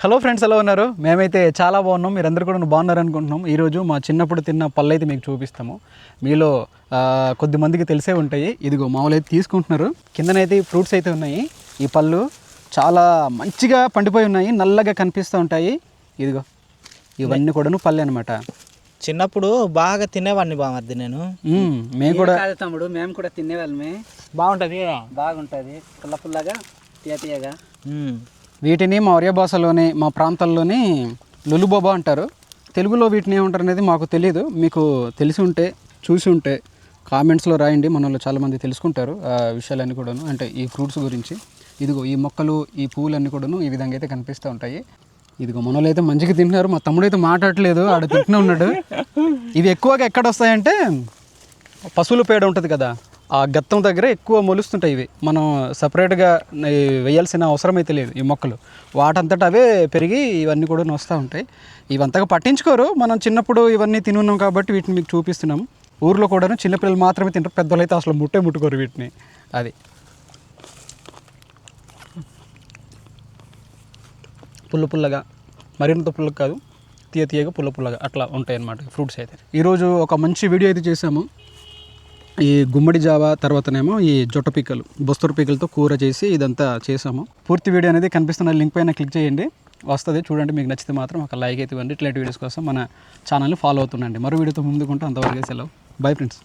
Hello friends, ఎలా ఉన్నారు? మేమైతే చాలా బాగున్నాం. మీరందరూ కూడా బాగున్నారు అనుకుంటున్నాం. ఈరోజు మా చిన్నప్పుడు తిన్న పళ్ళు అయితే మీకు చూపిస్తాము. మీలో కొద్దిమందికి తెలిసే ఉంటాయి. ఇదిగో మామూలు అయితే తీసుకుంటున్నారు. కిందనైతే ఫ్రూట్స్ అయితే ఉన్నాయి. ఈ పళ్ళు చాలా మంచిగా పండిపోయి ఉన్నాయి, నల్లగా కనిపిస్తూ ఉంటాయి. ఇదిగో ఇవన్నీ కూడాను పళ్ళు అనమాట. చిన్నప్పుడు బాగా తినేవాడిని బామర్ది నేను. మేము కూడా తమ్ముడు, మేము కూడా తినేవాళ్ళమే. బాగుంటుంది పుల్ల పుల్లగా తీయగా. వీటిని మా ఒరియా భాషలోని మా ప్రాంతాల్లోని లులుబోబా అంటారు. తెలుగులో వీటిని ఏమంటారు అనేది మాకు తెలియదు. మీకు తెలిసి ఉంటే చూసి ఉంటే కామెంట్స్లో రాయండి. మనలో చాలామంది తెలుసుకుంటారు ఆ విషయాలన్నీ కూడాను, అంటే ఈ ఫ్రూట్స్ గురించి. ఇదిగో ఈ మొక్కలు, ఈ పువ్వులన్నీ కూడాను ఈ విధంగా అయితే కనిపిస్తూ ఉంటాయి. ఇదిగో మనలో అయితే మంచిగా తింటున్నారు. మా తమ్ముడు అయితే మాట్లాడలేదు, ఆడ తింటూనే ఉన్నాడు. ఇవి ఎక్కువగా ఎక్కడ వస్తాయంటే పశువుల పేడ ఉంటుంది కదా, ఆ గత్తం దగ్గర ఎక్కువ మొలుస్తుంటాయి. ఇవి మనం సపరేట్గా వేయాల్సిన అవసరం అయితే లేదు. ఈ మొక్కలు వాటంతట అవే పెరిగి ఇవన్నీ కూడా వస్తూ ఉంటాయి. ఇవంతగా పట్టించుకోరు. మనం చిన్నప్పుడు ఇవన్నీ తిని ఉన్నాం కాబట్టి వీటిని మీకు చూపిస్తున్నాం. ఊర్లో కూడా చిన్నపిల్లలు మాత్రమే తింటారు, పెద్దలు అయితే అసలు ముట్టుకోరు వీటిని. అది పుల్లగా, మరింత పుల్లగా కాదు, తీయగా పుల్లగా అట్లా ఉంటాయి అన్నమాట ఫ్రూట్స్ అయితే. ఈరోజు ఒక మంచి వీడియో అయితే చేసాము. ఈ గుమ్మడి జావా తర్వాతనేమో ఈ జొట్ట పీకలు, బొస్తూరు పీకలతో కూర చేసి ఇదంతా చేసాము. పూర్తి వీడియో అనేది కనిపిస్తున్న లింక్ పైన క్లిక్ చేయండి, వస్తుంది చూడండి. మీకు నచ్చితే మాత్రం ఒక లైక్ అయితే ఇవ్వండి. ఇట్లాంటి వీడియోస్ కోసం మన ఛానల్ని ఫాలో అవుతుండండి. మరో వీడియోతో ముందుకుంటే అంతవరకు సెలవు. Bye friends.